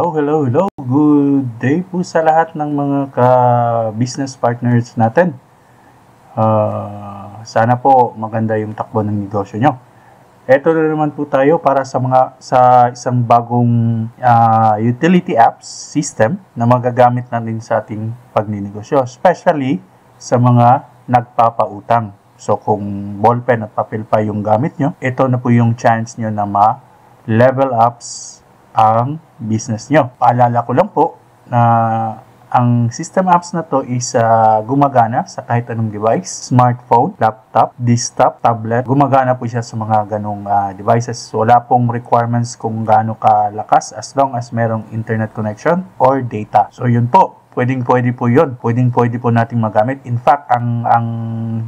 Hello. Good day po sa lahat ng mga ka-business partners natin. Sana po maganda yung takbo ng negosyo nyo. Ito na naman po tayo para sa isang bagong utility apps system na magagamit natin sa ating pagninegosyo, especially sa mga nagpapautang. So kung ballpen at papel pa yung gamit nyo, ito na po yung chance nyo na ma-level ups ang business nyo. Paalala ko lang po na ang system apps na to is gumagana sa kahit anong device, smartphone, laptop, desktop, tablet. Gumagana po siya sa mga ganong devices. So, wala pong requirements kung gaano kalakas as long as merong internet connection or data. So yun po. Pwede po yun. Pwede po natin magamit. In fact, ang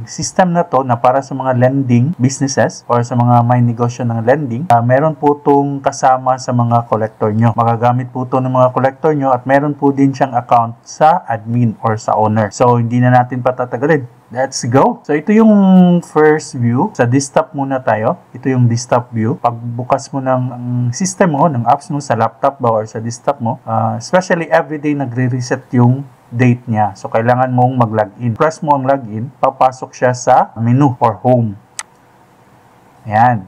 system na to na para sa mga lending businesses or sa mga may negosyo ng lending, meron po itong kasama sa mga collector nyo. Magagamit po ito ng mga collector nyo at meron po din siyang account sa admin or sa owner. So, hindi na natin patatagalin. Let's go! So, ito yung first view. Sa desktop muna tayo. Ito yung desktop view. Pagbukas mo ng system mo, ng apps mo sa laptop ba or sa desktop mo, especially everyday nagre-reset yung date niya. So, kailangan mong mag-login. Press mo ang login, papasok siya sa menu or home. Ayan.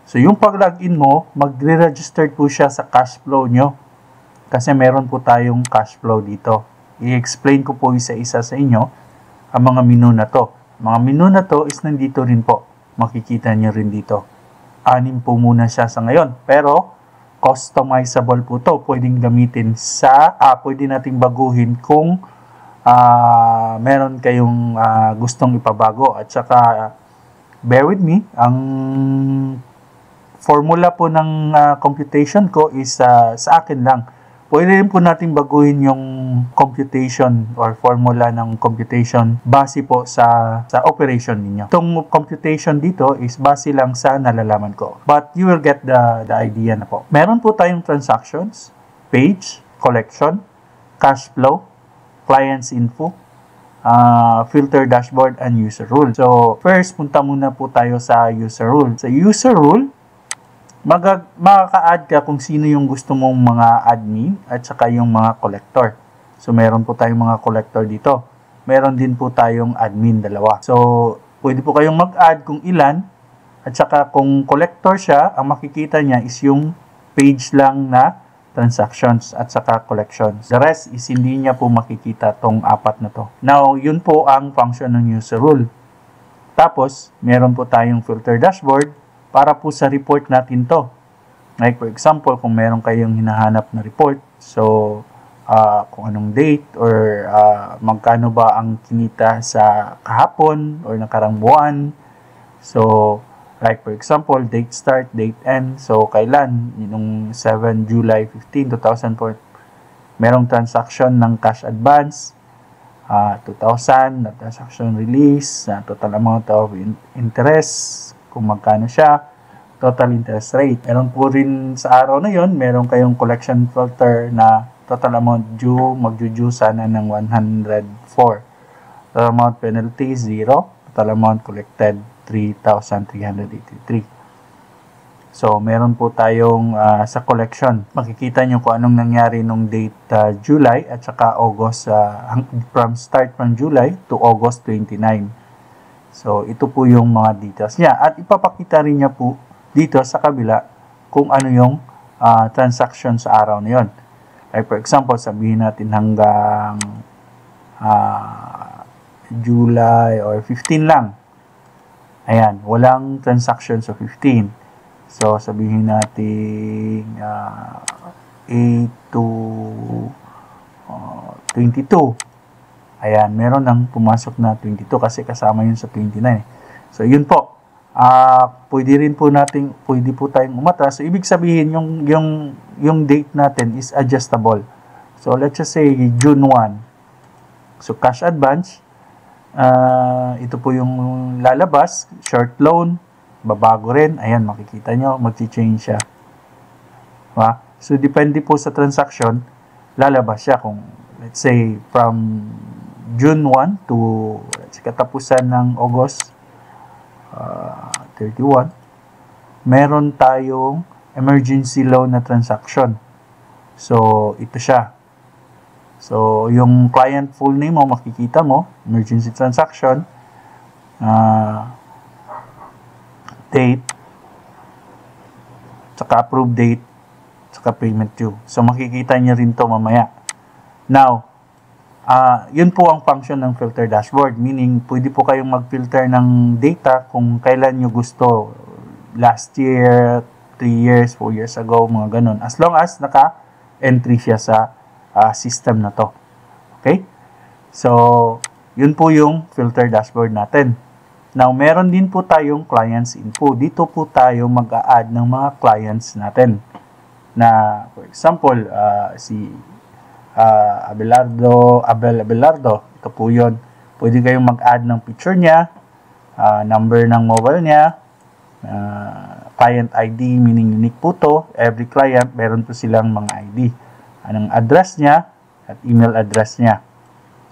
So, yung pag-login mo, magre-register po siya sa cash flow nyo. Kasi meron po tayong cash flow dito. I-explain ko po isa-isa sa inyo ang mga menu na to. Mga menu na to is nandito rin po. Makikita nyo rin dito. 6 po muna siya sa ngayon. Pero, customizable po to. Pwedeng gamitin pwede nating baguhin kung meron kayong gustong ipabago. At saka, bear with me, ang formula po ng computation ko is sa akin lang. Pwede rin po natin baguhin yung computation or formula ng computation base po sa operation ninyo. Itong computation dito is base lang sa nalalaman ko. But you will get the idea na po. Meron po tayong transactions, page, collection, cash flow, clients info, filter dashboard, and user rule. So, first, punta muna po tayo sa user rule. Sa user rule, makaka-add ka kung sino yung gusto mong mga admin at saka yung mga collector. So, meron po tayong mga collector dito. Meron din po tayong admin, dalawa. So, pwede po kayong mag-add kung ilan at saka kung collector siya, ang makikita niya is yung page lang na transactions at saka collections. The rest is hindi niya po makikita tong 4 na to. Now, yun po ang function ng user rule. Tapos, meron po tayong filter dashboard para po sa report natin to. Like for example, kung meron kayong hinahanap na report, so kung anong date or magkano ba ang kinita sa kahapon or nakarang buwan. So, like for example, date start, date end. So, kailan? Yung 7 July 15, 2004, merong transaction ng cash advance, 2,000 na transaction release, total amount of interest, kung magkano siya, total interest rate. Meron po rin sa araw na yon, meron kayong collection filter na total amount due, magju-due sana ng 104. Total amount penalty, 0. Total amount collected, 3,383. So, meron po tayong sa collection. Makikita nyo kung anong nangyari nung date July at saka August, from July to August 29. So, ito po yung mga details niya. At ipapakita rin niya po dito sa kabila kung ano yung transaction sa araw na yun. Like for example, sabihin natin hanggang July or 15 lang. Ayan, walang transaction sa 15. So, sabihin natin 8 to 22. Ayan, meron nang pumasok na 22 kasi kasama yun sa 29. So, yun po. Pwede po tayong umatras. So, ibig sabihin, yung date natin is adjustable. So, let's just say June 1. So, cash advance. Ito po yung lalabas. Short loan. Babago rin. Ayan, makikita nyo. Mag-change siya. So, depende po sa transaction. Lalabas siya kung, let's say, from June 1 to katapusan ng August 31, meron tayong emergency loan na transaction. So, ito siya. So, yung client full name mo, makikita mo, emergency transaction, date, saka approve date, saka payment due. So, makikita nyo rin to mamaya. Now, yun po ang function ng filter dashboard. Meaning, pwede po kayong mag-filter ng data kung kailan nyo gusto. Last year, 3 years, 4 years ago, mga ganun. As long as naka-entry siya sa system na to. Okay? So, yun po yung filter dashboard natin. Now, meron din po tayong clients info. Dito po tayo mag-a-add ng mga clients natin. Na, for example, si Abel Abelardo. Ito po yun. Pwede kayong mag-add ng picture niya, number ng mobile niya, client ID, meaning unique po to. Every client, meron po silang mga ID. Anong address niya at email address niya.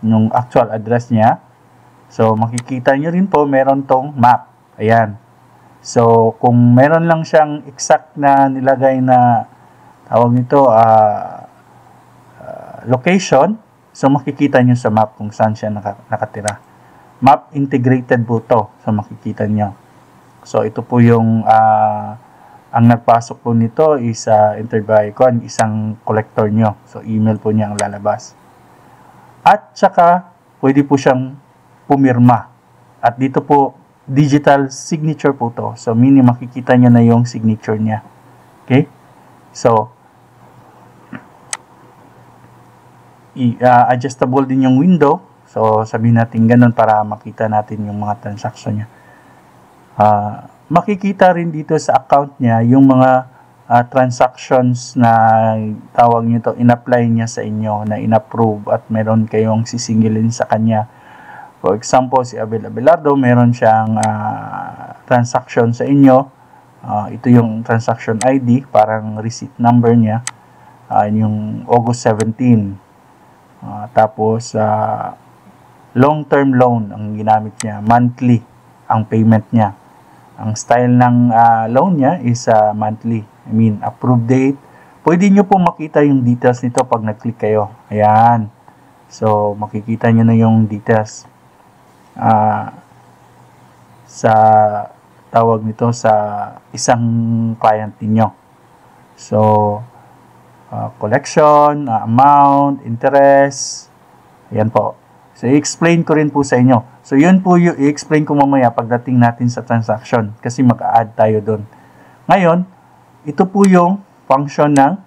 Yung actual address niya. So, makikita nyo rin po, meron tong map. Ayan. So, kung meron lang siyang exact na nilagay na, tawag nito, location, so makikita nyo sa map kung saan siya nakatira. Map integrated po to. So, makikita nyo. So, ito po yung, ang nagpasok po nito is entered by isang collector nyo. So, email po niya ang lalabas. At saka, pwede po siyang pumirma. At dito po, digital signature po to. So, meaning makikita nyo na yung signature niya. Okay? So, adjustable din yung window. So, sabihin natin ganun para makita natin yung mga transaction niya. Makikita rin dito sa account niya yung mga transactions na tawag nyo to, in-apply niya sa inyo, na in-approve at meron kayong sisingilin sa kanya. For example, si Abel Abelardo, meron siyang transaction sa inyo. Ito yung transaction ID, parang receipt number niya. Yung August 17. Tapos, long-term loan ang ginamit niya. Monthly ang payment niya. Ang style ng loan niya is monthly. I mean, approved date. Pwede nyo po makita yung details nito pag nag-click kayo. Ayan. So, makikita nyo na yung details. Sa tawag nito sa isang client niyo. So, collection, amount, interest. Ayan po. So, i-explain ko rin po sa inyo. So, yun po yung i-explain ko mamaya pagdating natin sa transaction kasi mag-a-add tayo doon. Ngayon, ito po yung function ng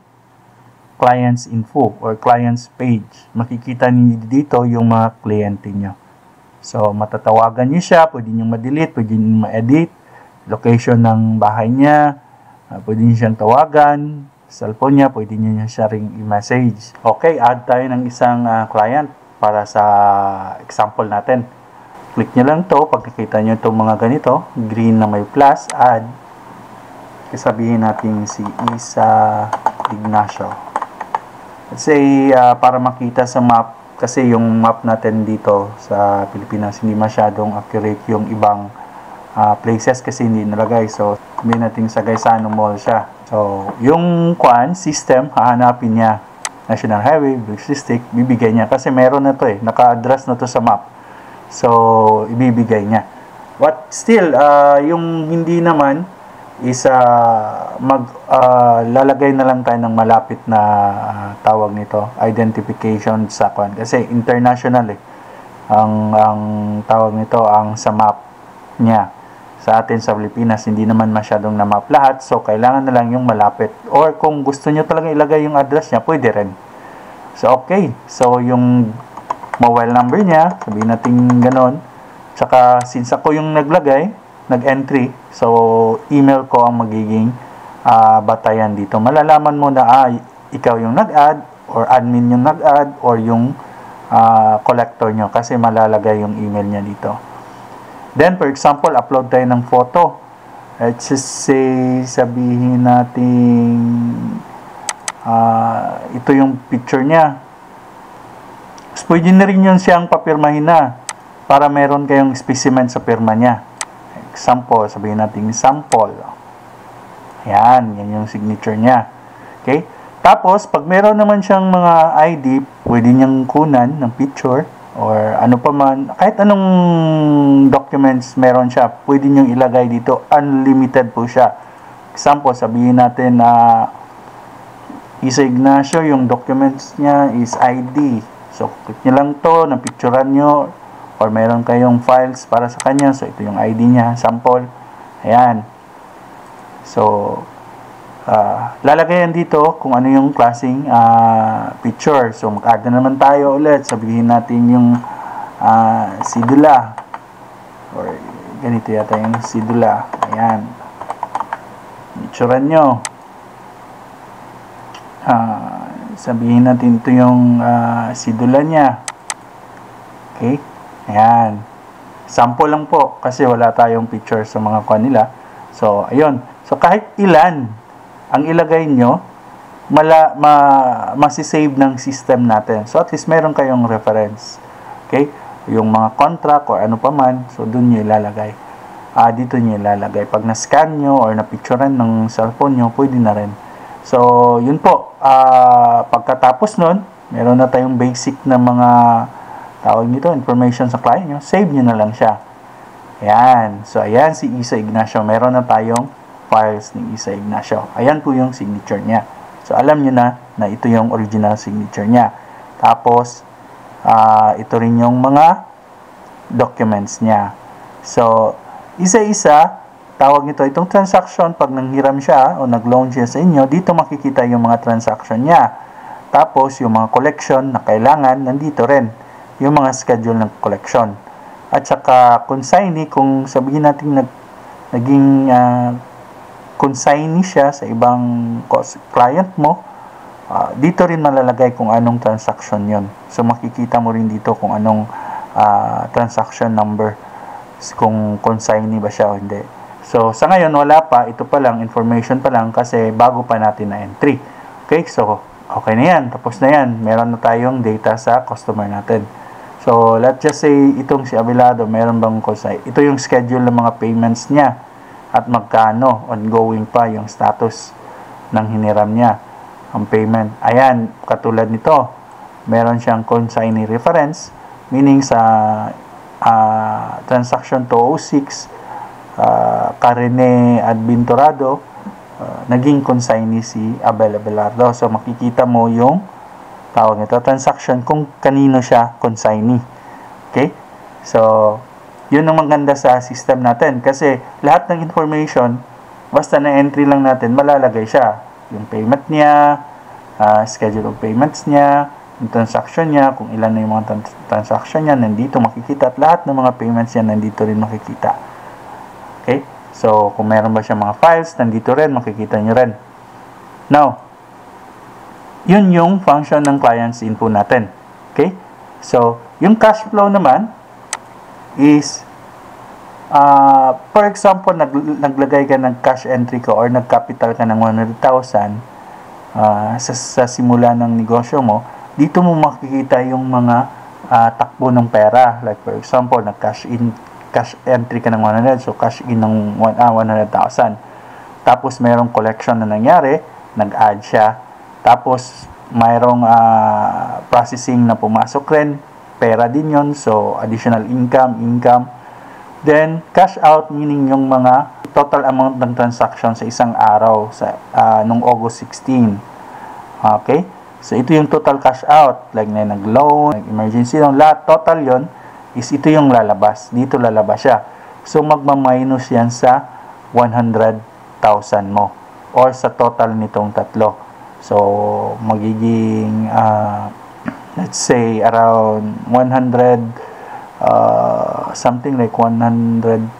client's info or client's page. Makikita niyo dito yung mga kliyente niyo. So, matatawagan niyo siya, pwede niyo ma-delete, pwede niyo ma-edit, location ng bahay niya, pwede niyo siyang tawagan, cellphone niya, pwede niyo siya ring i-message. Okay, add tayo ng isang client para sa example natin. Click niyo lang to pag nakita niyo itong mga ganito, green na may plus, add. Sabihin natin si Isa Ignacio. Let's say, para makita sa map, kasi yung map natin dito sa Pilipinas, hindi masyadong accurate yung ibang places kasi hindi nalagay. So, sabihin natin sa Gaisano Mall siya. So, yung system, hahanapin niya. National Highway, Bridge District, bibigay niya. Kasi meron na to naka-address na to sa map. So, ibibigay niya. But still, yung hindi naman, is lalagay na lang tayo ng malapit na tawag nito, identification sa kasi international ang tawag nito ang sa map niya. Sa atin sa Pilipinas hindi naman masyadong na map lahat, so kailangan na lang yung malapit, or kung gusto niyo talaga ilagay yung address niya, pwede rin. So okay, so yung mobile number niya, sabihin natin ganon, tsaka since ako yung nag-entry, so email ko ang magiging batayan dito. Malalaman mo na ikaw yung nag-add, or admin yung nag-add, or yung collector nyo, kasi malalagay yung email niya dito. Then, for example, upload tayo ng photo. Let's just say, sabihin natin ito yung picture niya. Pwede na rin yun siyang papirmahin na para meron kayong specimen sa pirma niya. Example, sabihin natin sample. Yan yung signature niya. Okay? Tapos, pag meron naman siyang mga ID, pwede niyang kunan ng picture or ano pa man, kahit anong documents meron siya, pwede niyong ilagay dito. Unlimited po siya. Example, sabihin natin na Isa Ignacio, yung documents niya is ID. So, click nyo lang to, napicturan nyo, or meron kayong files para sa kanya. So, ito yung ID niya, sample. Ayan. So, lalagayan dito kung ano yung klaseng picture. So, mag-add na naman tayo ulit. Sabihin natin yung sidula. Or, ganito yata yung sidula. Ayan. Picturean nyo. Sabihin natin ito yung sidula niya. Okay? Ayan. Sample lang po kasi wala tayong picture sa mga kanila. So, ayun. So, kahit ilan ang ilagay nyo, masisave ng system natin. So, at least meron kayong reference. Okay? Yung mga contract or ano pa man, so dun nyo ilalagay. Dito nyo ilalagay. Pag na-scan nyo or na-picturean ng cellphone nyo, pwede na rin. So, yun po. Pagkatapos nun, meron na tayong basic na mga tawag nito, information sa client nyo. Save nyo na lang siya. Ayan. So, ayan si Isa Ignacio. Meron na tayong files ni Isa Ignacio. Ayan po yung signature niya. So, alam nyo na ito yung original signature niya. Tapos, ito rin yung mga documents niya. So, isa-isa, tawag nito itong transaction. Pag nanghiram siya o nag-loan siya sa inyo, dito makikita yung mga transaction niya. Tapos, yung mga collection na kailangan, nandito rin. Yung mga schedule ng collection. At saka, consignee, kung sabihin natin naging consignee siya sa ibang client mo, dito rin malalagay kung anong transaction yon. So, makikita mo rin dito kung anong transaction number, kung consignee ba siya o hindi. So, sa ngayon, wala pa. Ito pa lang, information pa lang kasi bago pa natin na entry. Okay, so, okay na yan. Tapos na yan. Meron na tayong data sa customer natin. So, let's just say, itong si Abelardo, meron bang consignee? Ito yung schedule ng mga payments niya. At magkano, ongoing pa yung status ng hiniram niya, ang payment. Ayan, katulad nito, meron siyang consignee reference, meaning sa transaction 206, Karene Advintorado, naging consignee si Abel Abelardo. So, makikita mo yung tawag nito, transaction, kung kanino siya consignee. Okay? So, yun ang maganda sa system natin kasi lahat ng information, basta na entry lang natin, malalagay siya. Yung payment niya, schedule of payments niya, yung transaction niya, kung ilan na yung mga transaction niya, nandito makikita. At lahat ng mga payments niya, nandito rin makikita. Okay? So, kung meron ba siya mga files, nandito rin, makikita nyo rin. Now, yun yung function ng client's info natin. Okay? So, yung cash flow naman, is for example, naglagay ka ng cash entry ko or nag-capital ka ng 100,000 sa simula ng negosyo mo, dito mo makikita yung mga takbo ng pera. Like for example, cash entry ka ng 100, so cash in ng 100,000. Tapos mayroong collection na nangyari, nag-add siya. Tapos mayroong processing na pumasok rin, pera din yon, so additional income. Then cash out, meaning yung mga total amount ng transaction sa isang araw sa nung August 16. Okay, so ito yung total cash out, like na nag-loan, emergency loan, lahat total yon is ito yung lalabas, dito lalabas siya. So magma-minus yan sa 100,000 mo or sa total nitong tatlo. So magiging let's say around 100 something like 102,000.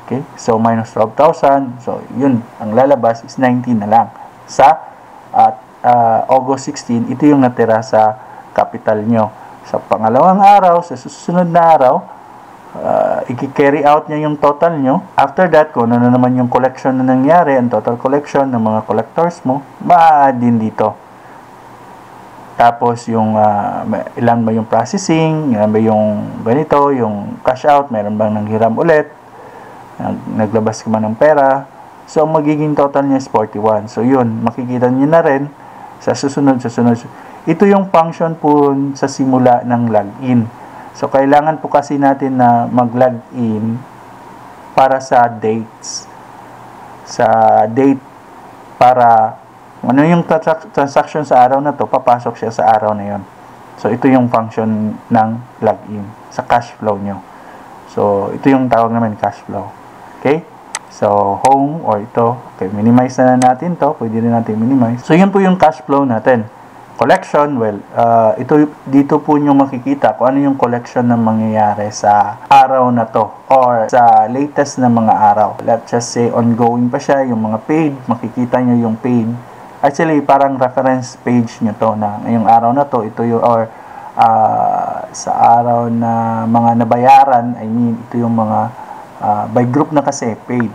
Okay? So minus 12,000. So yun, ang lalabas is 19 na lang. Sa August 16, ito yung natira sa capital nyo. Sa pangalawang araw, sa susunod na araw, i-carry out niya yung total nyo. After that, kung ano naman yung collection na nangyari, ang total collection ng mga collectors mo, ma-add din dito. Tapos yung ilan ba yung processing, ilan ba yung ganito, yung cash out, meron bang nanghiram ulit, naglabas ka man ng pera. So magiging total niya is 41. So yun, makikita niyo na rin Sa susunod. Ito yung function po sa simula ng login. So, kailangan po kasi natin na mag-login para sa dates. Sa date, para ano yung transaction sa araw na to, papasok siya sa araw na yon. So, ito yung function ng login sa cash flow nyo. So, ito yung tawag namin cash flow. Okay? So, home or ito. Okay, minimize na natin to. Pwede rin natin minimize. So, yun po yung cash flow natin. Collection, well, dito po nyo makikita kung ano yung collection na mangyayari sa araw na to or sa latest na mga araw. Let's just say ongoing pa siya, yung mga paid, makikita nyo yung paid. Actually, parang reference page nyo to na ngayong araw na to, ito yung, or sa araw na mga nabayaran, I mean, ito yung mga by group na kasi, paid.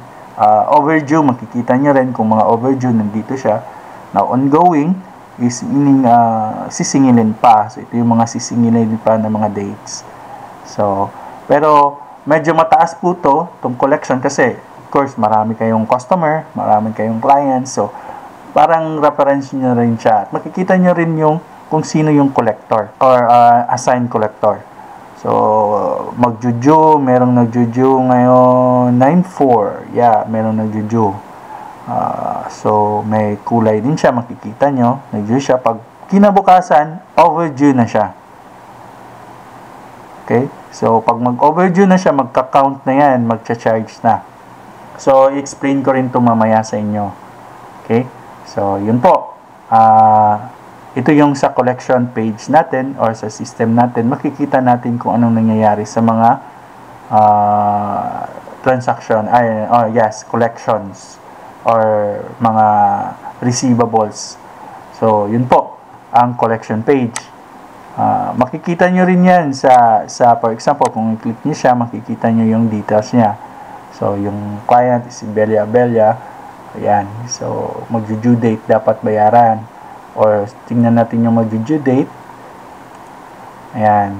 Overdue, makikita nyo rin kung mga overdue, nandito siya. Now, ongoing is meaning sisingilin pa. So, ito yung mga sisingilin pa na mga dates. So, pero medyo mataas po itong collection kasi, of course, marami kayong customer, marami kayong clients. So, parang reference nyo rin siya. At makikita nyo rin yung kung sino yung collector or assigned collector. So, magjuju, merong nagjuju ngayon 9/4. Yeah, merong nagjuju. So, may kulay din siya, makikita nyo. Nag-due siya. Pag kinabukasan, overdue na siya. Okay? So, pag mag-overdue na siya, magka-count na yan, magcha-charge na. So, i-explain ko rin ito mamaya sa inyo. Okay? So, yun po. Ito yung sa collection page natin or sa system natin. Makikita natin kung anong nangyayari sa mga transaction. Collections or mga receivables. So, yun po ang collection page. Makikita nyo rin yan sa for example, kung i-click nyo siya, makikita nyo yung details niya. So, yung client is Belia. Ayan. So, mag-due date dapat bayaran. Or, tingnan natin yung mag-due date. Ayan.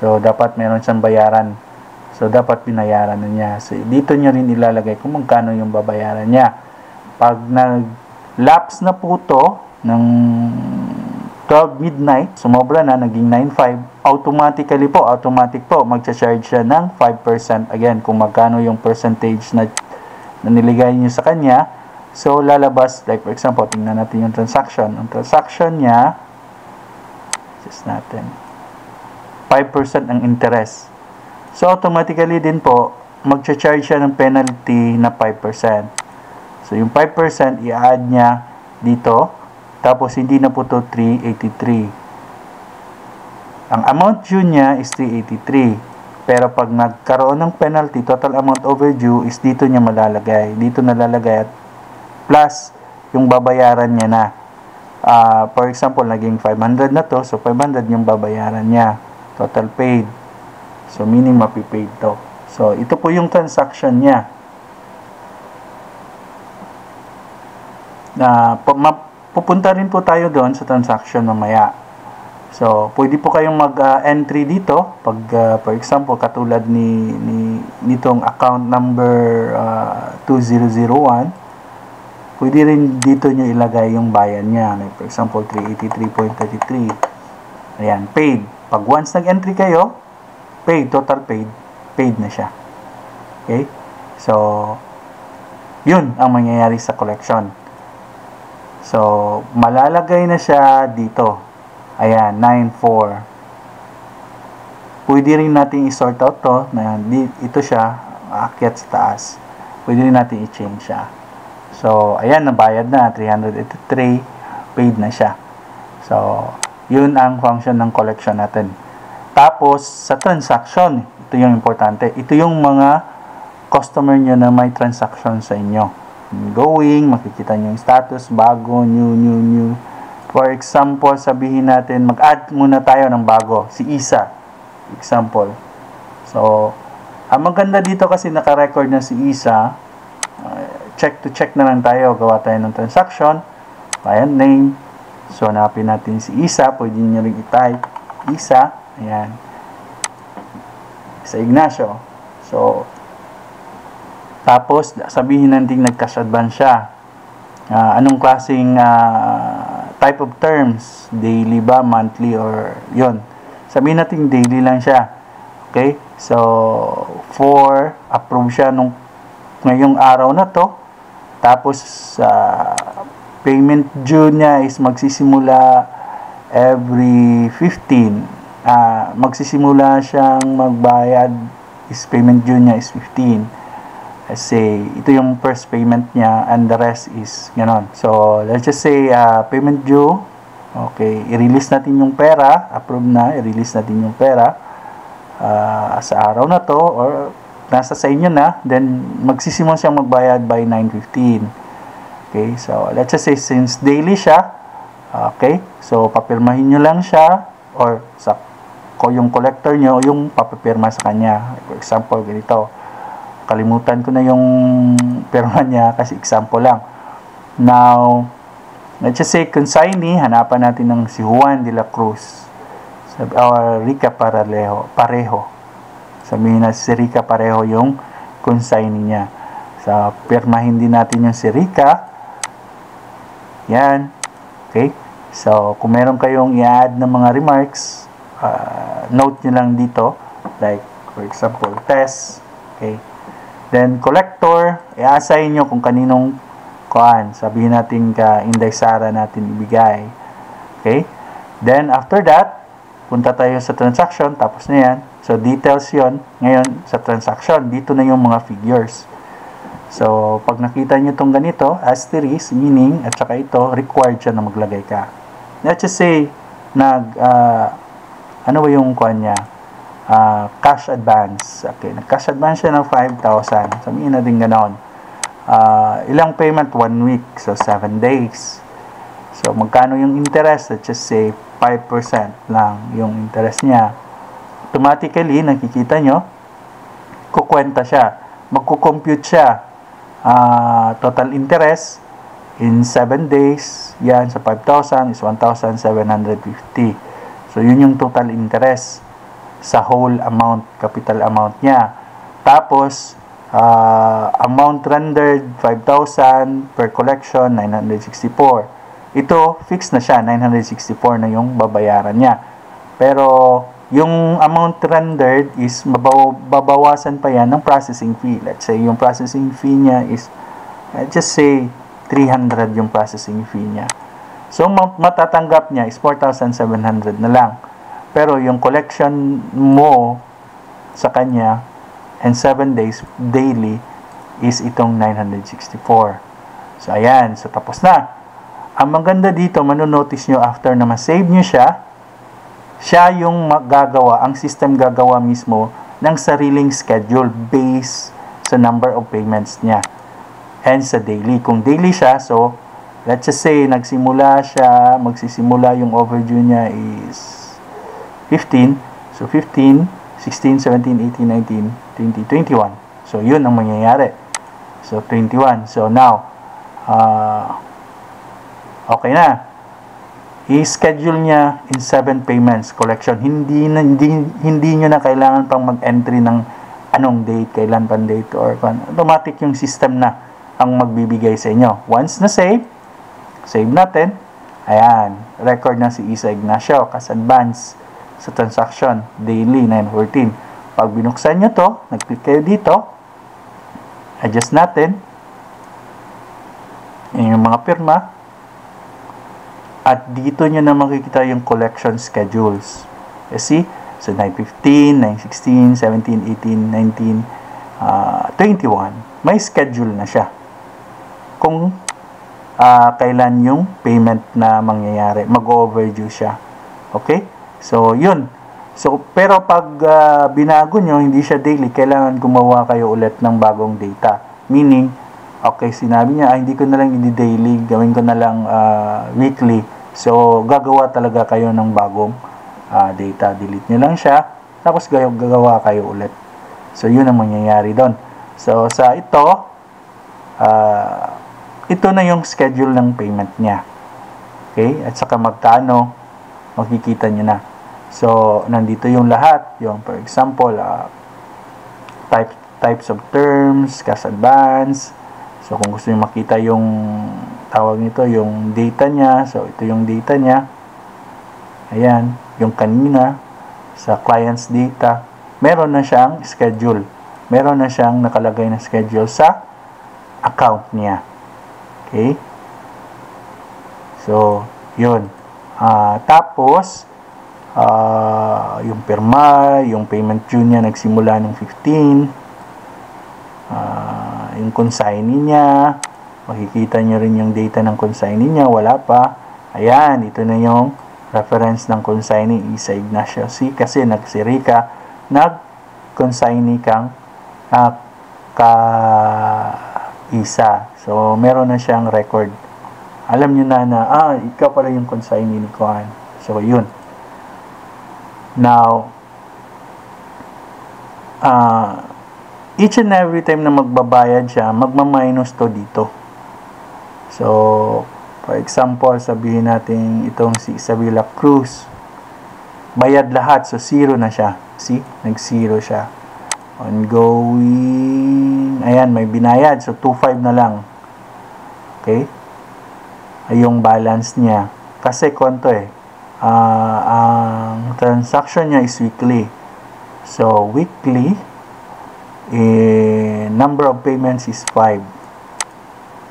So, dapat meron siyang bayaran. So, dapat binayaran na niya. So, dito nyo rin ilalagay kung magkano yung babayaran niya. Pag nag-lapse na po ito ng 12 midnight, sumobra na, naging 9.5, automatic po, magcha-charge siya ng 5%. Again, kung magkano yung percentage na niligay nyo sa kanya. So, lalabas, like for example, tingnan natin yung transaction. Ang transaction niya, just natin, 5% ang interest. So, automatically din po, magcha-charge siya ng penalty na 5%. So, yung 5%, i-add niya dito. Tapos, hindi na po ito 383. Ang amount due niya is 383. Pero, pag nagkaroon ng penalty, total amount overdue is dito niya malalagay. Dito nalalagay at plus yung babayaran niya na. For example, naging 500 na to. So, 500 yung babayaran niya. Total paid. So, meaning mapipaid to. So, ito po yung transaction niya. Pupunta rin po tayo doon sa transaction mamaya. So, pwede po kayong mag-entry dito. Pag, for example, katulad nitong account number 2001, pwede rin dito nyo ilagay yung bayan niya. Like, for example, 383.33. Ayan, paid. Pag once nag-entry kayo, paid, total paid, paid na siya. Okay? So, yun ang mangyayari sa collection. So, malalagay na siya dito. Ayan, 9.4. Pwede rin natin i-sort out to. Ito siya, aakyat sa taas. Pwede rin natin i-change siya. So, ayan, nabayad na. 383. Paid na siya. So, yun ang function ng collection natin. Tapos, sa transaction, ito yung importante. Ito yung mga customer nyo na may transaction sa inyo. Going, makikita nyo yung status, bago, new. For example, sabihin natin, mag-add muna tayo ng bago, si Isa. Example. So, ang maganda dito kasi naka-record na si Isa, check to check na lang tayo, gawa tayo ng transaction, client name. So, hanapin natin si Isa, pwede nyo rin i-type, Isa, ayan. Isa Ignacio. So, tapos, sabihin natin nag-cash advance siya. Anong klaseng type of terms, daily ba, monthly, or yon. Sabihin natin daily lang siya. Okay? So, for approve siya ngayong araw na to. Tapos, payment due niya is magsisimula every 15. Magsisimula siyang magbayad is payment due niya is 15. Let's say, ito yung first payment niya and the rest is ganon. So, let's just say, payment due. Okay, i-release natin yung pera. Approve na, i-release natin yung pera sa araw na to or nasa sa inyo na. Then, magsisimula siyang magbayad by 9:15. Okay, so let's just say since daily siya, okay, so papirmahin nyo lang siya or yung collector nyo yung papipirma sa kanya. For example, ganito. Kalimutan ko na yung pirma niya kasi example lang. Now, let's just say consignee, hanapan natin ng si Juan de la Cruz or Rica Pareho. Sabihin na si Rica Pareho yung consignee niya. So, pirmahin din natin yung si Rica. Yan. Okay? So, kung meron kayong i-add ng mga remarks, note nyo lang dito. Like, for example, test. Okay? Then, collector, i-assign nyo kung kaninong sabihin natin ka Inday Sara natin ibigay. Okay? Then, after that, punta tayo sa transaction. Tapos na yan. So, details yon. Ngayon, sa transaction, dito na yung mga figures. So, pag nakita nyo itong ganito, asterisk, meaning, at saka ito, required siya na maglagay ka. Let's just say, ano ba yung niya? Cash advance. Okay, nag-cash advance siya ng 5,000. Sabihin natin ganoon. Ilang payment? 1 week. So, 7 days. So, magkano yung interest? Let's just say, 5% lang yung interest niya. Automatically, nakikita nyo, kukwenta siya. Magkukompute siya. Total interest in 7 days, yan sa 5,000 is 1,750. So, yun yung total interest sa whole amount, capital amount niya. Tapos, amount rendered, 5,000 per collection, 964. Ito, fixed na siya, 964 na yung babayaran niya. Pero, yung amount rendered is babawasan pa yan ng processing fee. Let's say, yung processing fee niya is, let's just say, 300 yung processing fee niya. So, matatanggap niya is 4,700 na lang. Pero, yung collection mo sa kanya and 7 days daily is itong 964. So, ayan. So, tapos na. Ang maganda dito, manonotice nyo after na ma-save nyo siya yung magagawa, ang system gagawa mismo ng sariling schedule based sa number of payments niya and sa daily. Kung daily siya, so let's just say magsisimula yung overdue niya is 15. So 15, 16, 17, 18, 19, 20, 21. So yun ang mangyayari. So 21. So now, okay na. I-schedule niya in 7 payments collection. Hindi nyo na kailangan pang mag-entry ng anong date, kailan pang date, or automatic yung system na ang magbibigay sa inyo. Once na save natin. Ayan, record na si Isa Ignacio, cash advance sa transaction, daily, 914. Pag binuksan nyo to, nag-click kayo dito, adjust natin. Yan yung mga pirma. At dito nyo na makikita yung collection schedules. See? So, 9:15, 9:16, 17, 18, 19, 21. May schedule na siya. Kung kailan yung payment na mangyayari. Mag-overdue siya. Okay? So, yun. So, pero pag binago nyo, hindi siya daily, kailangan gumawa kayo ulit ng bagong data. Meaning, okay, sinabi niya, hindi ko na lang i-daily, gawin ko na lang weekly. So, gagawa talaga kayo ng bagong data. Delete nyo lang siya, tapos gagawa kayo ulit. So, yun ang mangyayari doon. So, sa ito na yung schedule ng payment niya. Okay? At saka magkano, makikita nyo na. So, nandito yung lahat. Yung, for example, types of terms, cash advance. So, kung gusto nyo makita yung tawag nito yung data niya. So, ito yung data niya. Ayan, yung kanina sa client's data. Meron na siyang schedule. Meron na siyang nakalagay na schedule sa account niya. Okay? So, yun. Tapos, yung pirma, yung payment due niya nagsimula ng 15. Yung consignee niya, makikita nyo rin yung data ng consignee niya, wala pa. Ayan, ito na yung reference ng consignee, Isa Ignacio C. Kasi nagsiri ka, nag-consignee kang ka-isa. So, meron na siyang record. Alam nyo na, ikaw pala yung consignee ni Kuan. So, yun. Now, each and every time na magbabayad siya, magma-minus to dito. So, for example, sabihin natin itong si Isabela Cruz. Bayad lahat. So, 0 na siya. See? Nag-0 siya. Ongoing. Ayan, may binayad. So, 2.5 na lang. Okay? Ay, yung balance niya. Kasi, konto ang transaction niya is weekly. So, weekly, number of payments is 5.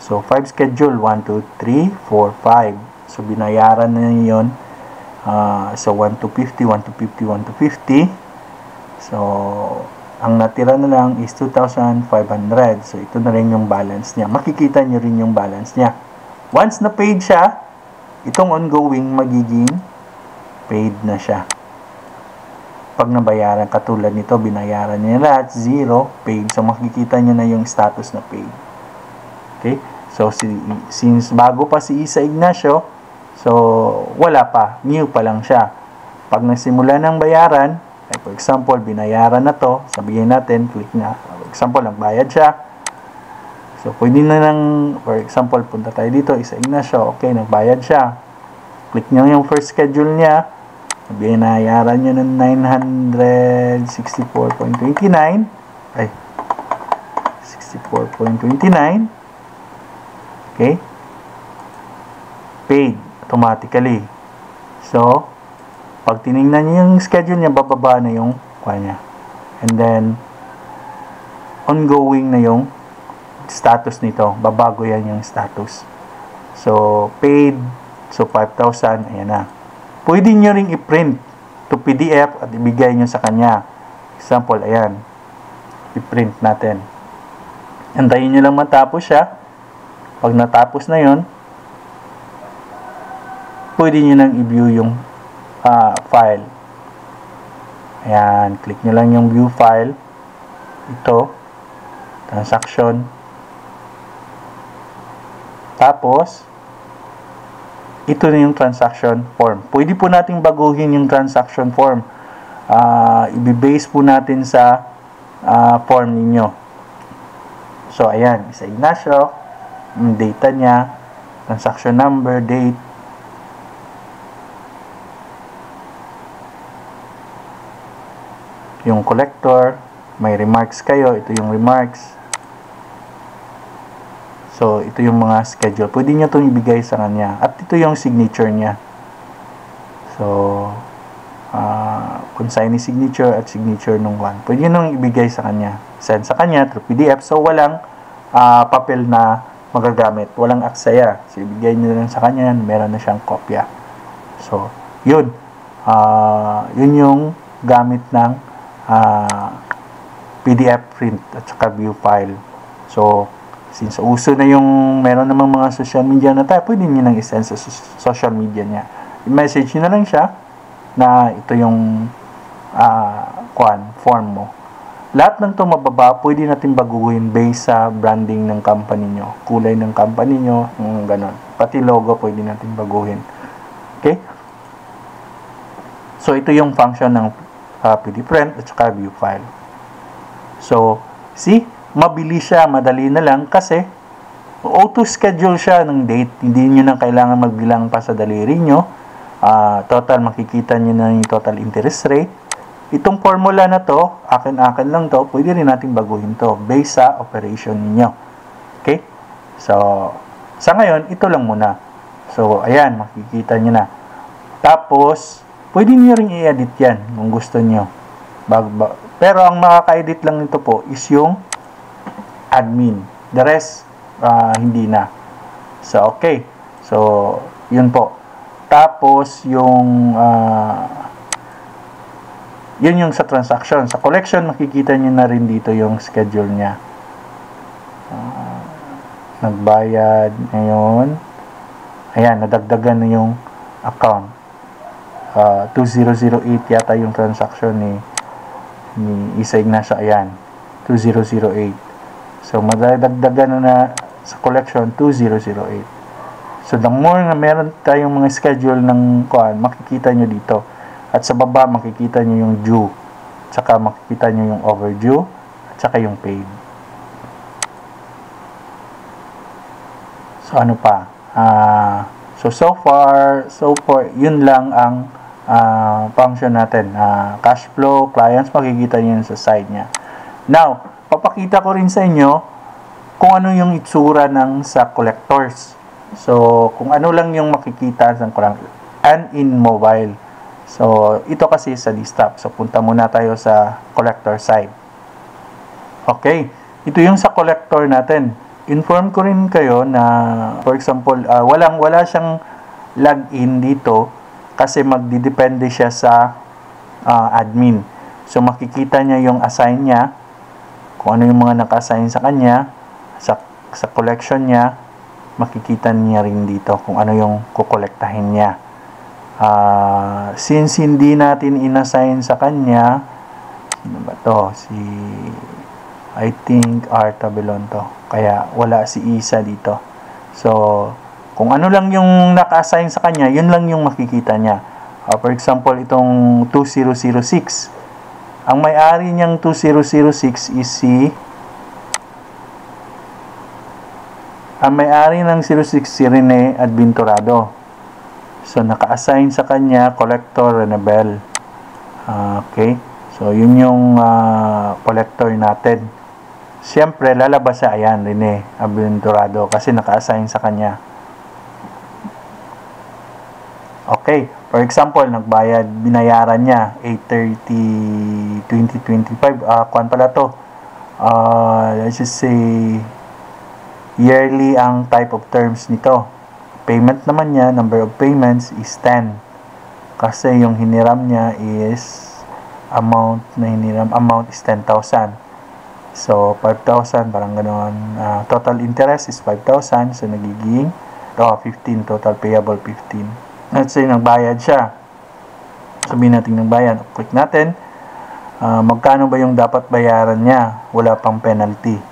So, 5 schedule, 1, 2, 3, 4, 5. So, binayaran na yun. So, 1 to 50, 1 to 50, 1 to 50. So, ang natira na lang is 2,500. So, ito na rin yung balance niya. Makikita nyo rin yung balance niya. Once na paid siya, itong ongoing magiging paid na siya. Pag nabayaran, katulad nito, binayaran niya lahat, 0, paid. So, makikita nyo na yung status na paid. Okay? So, since bago pa si Isa Ignacio, so, wala pa. New pa lang siya. Pag nagsimula ng bayaran, for example, binayaran na to, sabihin natin, click na. For example, nagbayad siya. So, pwede na lang, for example, punta tayo dito, Isa Ignacio, okay, nagbayad siya. Click nyo yung first schedule niya. Binayaran nyo ng 964.29. Ay, 64.29. Okay? Paid automatically. So, pag tinignan nyo yung schedule niya, bababa na yung kanya. And then, ongoing na yung status nito. Babago yan yung status. So, paid. So, 5,000. Ayan na. Pwede nyo ring i-print to PDF at ibigay nyo sa kanya. Example, ayan. I-print natin. Antayin nyo lang matapos siya. Pag natapos na yon, pwede nyo nang i-view yung file. Ayan. Click nyo lang yung view file. Ito. Transaction. Tapos, ito na yung transaction form. Pwede po natin baguhin yung transaction form. I-base po natin sa form ninyo. So, ayan. Isa Ignacio. Yung data niya. Transaction number, date. Yung collector. May remarks kayo. Ito yung remarks. So, ito yung mga schedule. Pwede nyo itong ibigay sa kanya. At ito yung signature niya. So, consignee signature at signature nung one. Pwede nyo ibigay sa kanya. Send sa kanya through PDF. So, walang papel na magagamit. Walang aksaya. So, ibigay nyo lang sa kanya. Meron na siyang kopya. So, yun. Yun yung gamit ng PDF print at saka view file. So, since uso na yung meron namang mga social media na tayo, pwede nyo nang isend sa social media niya. I-message nyo na lang siya na ito yung form mo. Lahat ng ito mababa, pwede natin baguhin based sa branding ng company nyo, kulay ng company nyo, ganon. Pati logo pwede natin baguhin. Okay? So, ito yung function ng PDF print at saka view file. So, see? Mabilis siya, madali na lang kasi auto-schedule siya ng date. Hindi nyo na kailangan magbilang pa sa daliri nyo. Total, makikita nyo na yung total interest rate. Itong formula na to, akin-akin lang to, pwede rin natin baguhin to based sa operation ninyo. Okay? So, Sa ngayon, ito lang muna. So, ayan, makikita nyo na. Tapos, pwede nyo rin i-edit yan kung gusto nyo. Pero ang makaka-edit lang nito po is yung admin. The rest, hindi na. So, okay. So, yun po. Tapos, yun yung sa transaction. Sa collection, makikita nyo na rin dito yung schedule niya. Nagbayad ngayon. Ayan, nadagdagan na yung account. 2008 yata yung transaction ni Isa Ignacio. Ayan, 2008. So, madadagdagan na sa collection, 2008. So, the more na meron tayong mga schedule ng kuan, makikita nyo dito. At sa baba, makikita nyo yung due. Tsaka makikita nyo yung overdue. At saka yung paid. So, ano pa? So far, yun lang ang function natin. Cash flow, clients, makikita nyo yun sa side niya. Now, papakita ko rin sa inyo kung ano yung itsura ng sa collectors. So, kung ano lang yung makikita sa and in mobile. So, ito kasi sa desktop. So, punta muna tayo sa collector side. Okay. Ito yung sa collector natin. Inform ko rin kayo na, for example, wala siyang login dito kasi magdidepende siya sa admin. So, makikita niya yung assign niya, kung ano yung mga naka-assign sa kanya, sa collection niya, makikita niya rin dito kung ano yung kukolektahin niya. Since hindi natin inassign sa kanya, sino ba to? I think Arta Belon to. Kaya wala si Isa dito. So, kung ano lang yung naka-assign sa kanya, yun lang yung makikita niya. For example, itong 2006. Ang may-ari niyang 2006 is ang may-ari ng 06 si Rene Adventurado. So, naka-assign sa kanya, Collector Renabel. Okay. So, yun yung collector natin. Siyempre, lalabas siya, ayan, Rene Adventurado, kasi naka-assign sa kanya. Okay. For example, binayaran niya, 8/30/2025. Kuan pala to. Let's just say, yearly ang type of terms nito. Payment naman niya, number of payments is 10. Kasi yung hiniram niya is, amount is 10,000. So, 5,000, parang ganoon. Total interest is 5,000. So, nagiging 15. Total payable, 15. Let's say, nagbayad siya. Sabihin natin nagbayad. Click natin. Magkano ba yung dapat bayaran niya? Wala pang penalty.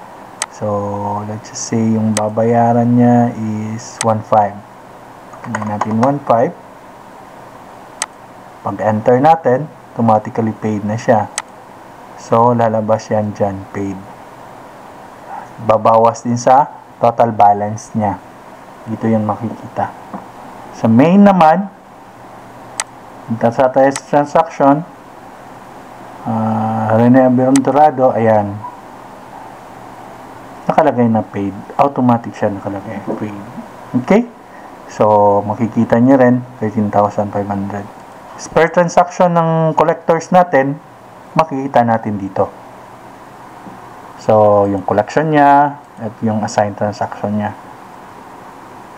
So, let's just say, yung babayaran niya is 1,500. Click natin 1,500. Pag-enter natin, automatically paid na siya. So, lalabas yan dyan, paid. Babawas din sa total balance niya. Dito yung makikita. Sa main naman, punta sa tayo sa transaction, Rene Adventurado, ayan. Nakalagay na paid. Automatic siya nakalagay, paid. Okay? So, makikita niyo rin, 13,500. Per transaction ng collectors natin, makikita natin dito. So, yung collection niya at yung assigned transaction niya.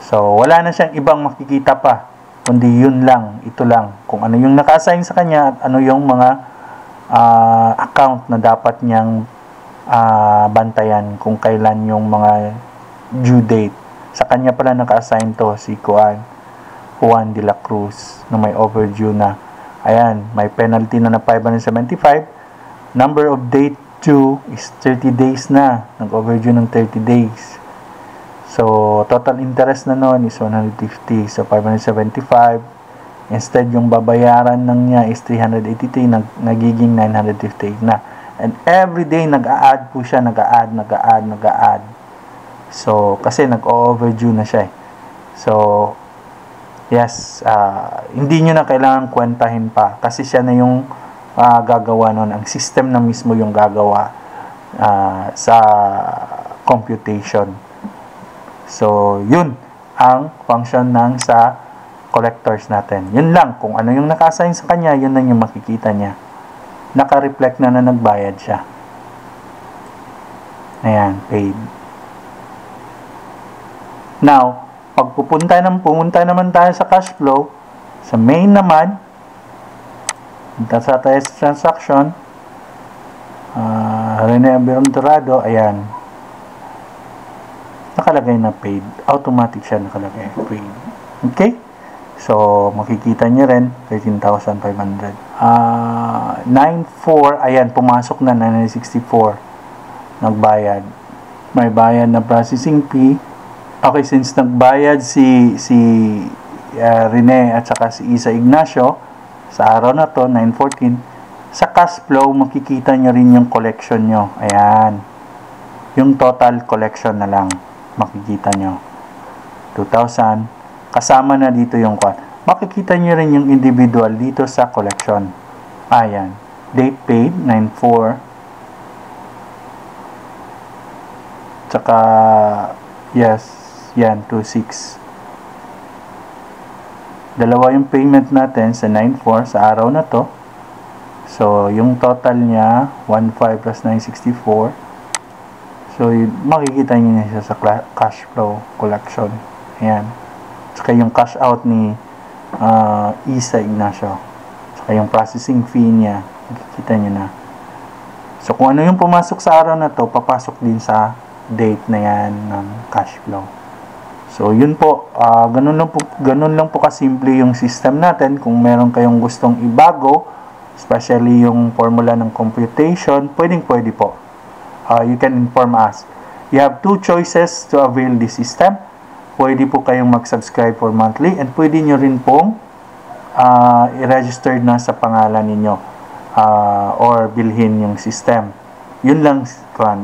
So, wala na siyang ibang makikita pa. Kundi yun lang, ito lang. Kung ano yung naka-assign sa kanya at ano yung mga account na dapat niyang bantayan kung kailan yung mga due date. Sa kanya pala naka-assign to si Juan de la Cruz na may overdue na. Ayan, may penalty na 575. Number of date due is 30 days na. Nag-overdue ng 30 days. So, total interest na noon is 150. So, 575. Instead, yung babayaran ng niya is 383. Nagiging 958 na. And every day, nag-a-add po siya. Nag-a-add. So, kasi nag-overdue na siya. So, yes, hindi nyo na kailangan kwentahin pa kasi siya na yung gagawa nun. Ang system na mismo yung gagawa sa computation. So, yun ang function ng sa collectors natin. Yun lang. Kung ano yung naka-assign sa kanya, yun lang yung makikita niya. Naka-reflect na nagbayad siya. Ayan, paid. Now, pag pumunta naman tayo sa cash flow, sa main naman, punta sa tayo sa transaction, Rene Aberonturado, ayan, nakalagay na paid. Automatic siya nakalagay, paid. Okay? So, makikita nyo rin, 13,500. 9,400, ayan, pumasok na, 964. Nagbayad. May bayad na processing fee. Okay, since nagbayad si Rene at saka si Isa Ignacio, sa araw na to, 9/14, sa cash flow, makikita nyo rin yung collection nyo. Ayan. Yung total collection na lang, makikita nyo. 2,000. Kasama na dito yung kwan. Makikita nyo rin yung individual dito sa collection. Ayan. Date paid, 9/4. Tsaka, yes, yan, 2/6. Dalawa yung payment natin sa 9/4 sa araw na to. So, yung total niya, 1,500 plus 964. So, makikita nyo na siya sa cash flow collection. Ayan. Tsaka yung cash out ni Isa Ignacio. Tsaka yung processing fee niya. Makikita nyo na. So, kung ano yung pumasok sa araw na to, papasok din sa date na yan ng cash flow. So, yun po. Ganun lang po kasimple yung system natin. Kung meron kayong gustong ibago, especially yung formula ng computation, pwede po. You can inform us. You have two choices to avail this system. Pwede po kayong mag-subscribe for monthly and pwede nyo rin pong i-register na sa pangalan ninyo or bilhin yung system. Yun lang,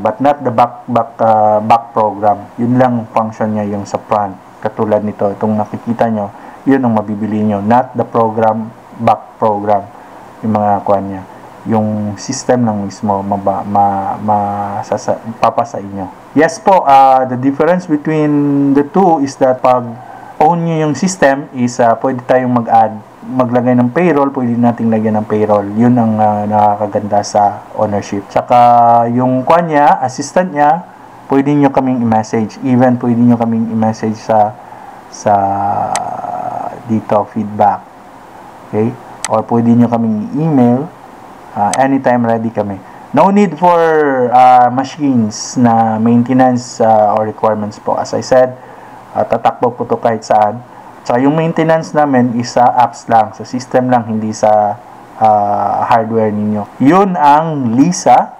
but not the back program. Yun lang function niya yung sa front. Katulad nito, itong nakikita nyo, yun ang mabibili nyo. Not the program, back program. Yung mga kuan niya. Yung system lang mismo, papa sa inyo. Yes po, the difference between the two is that pag own nyo yung system is pwede tayong maglagay ng payroll, pwede nating lagyan ng payroll. Yun ang nakakaganda sa ownership. Tsaka yung kuan niya, assistant niya, pwede nyo kaming i-message. Even pwede nyo kaming i-message sa dito, feedback. Okay? Or pwede nyo kaming i-email. Anytime ready kami. No need for machines na maintenance or requirements po. As I said, tatakbo po to kahit saan. So, yung maintenance namin is sa apps lang, sa system lang, hindi sa hardware ninyo. Yun ang Lisa,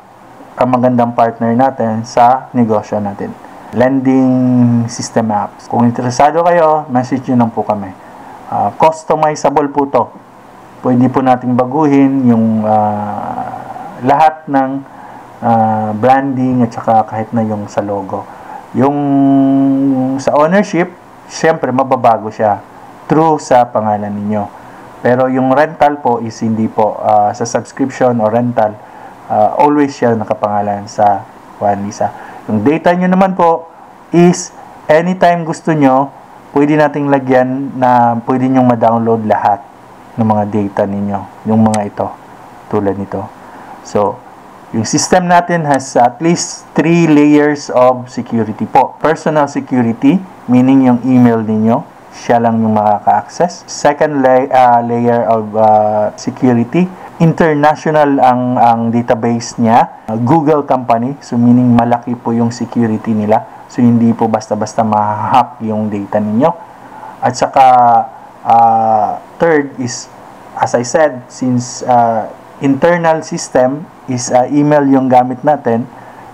ang magandang partner natin sa negosyo natin. Lending system apps. Kung interesado kayo, message nyo lang po kami. Customizable po to. Pwede po nating baguhin yung lahat ng branding at saka kahit na yung sa logo. Yung sa ownership, siyempre mababago siya through sa pangalan ninyo. Pero yung rental po is hindi po sa subscription o rental, always siya nakapangalan sa Juan Lisa. Yung data nyo naman po is anytime gusto nyo, pwede nating lagyan na pwede nyong ma-download lahat ng mga data ninyo, yung mga ito tulad nito. So, yung system natin has at least 3 layers of security po. Personal security, meaning yung email ninyo, siya lang yung makaka-access. Second layer of security, international ang database niya, Google company, so meaning malaki po yung security nila. So, hindi po basta-basta ma-hack yung data ninyo. At saka, third is, as I said, since internal system is email yung gamit natin,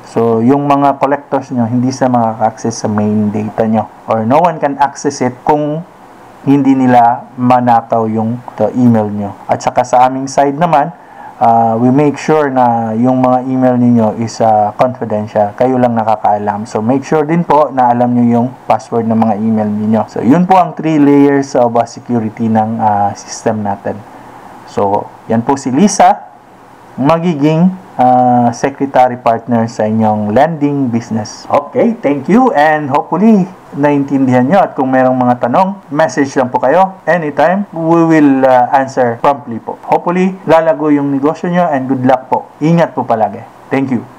so yung mga collectors nyo, hindi sila makaka-access sa main data nyo. Or no one can access it kung hindi nila manakaw yung email nyo. At saka sa aming side naman, we make sure na yung mga email niyo is confidential. Kayo lang nakakaalam. So, make sure din po na alam nyo yung password ng mga email niyo. So, yun po ang 3 layers of security ng system natin. So, yan po si Lisa, magiging secretary partner sa inyong lending business. Okay, thank you, and hopefully naintindihan nyo, at kung merong mga tanong, message lang po kayo anytime. We will answer promptly po. Hopefully lalago yung negosyo nyo, and good luck po. Ingat po palagi. Thank you.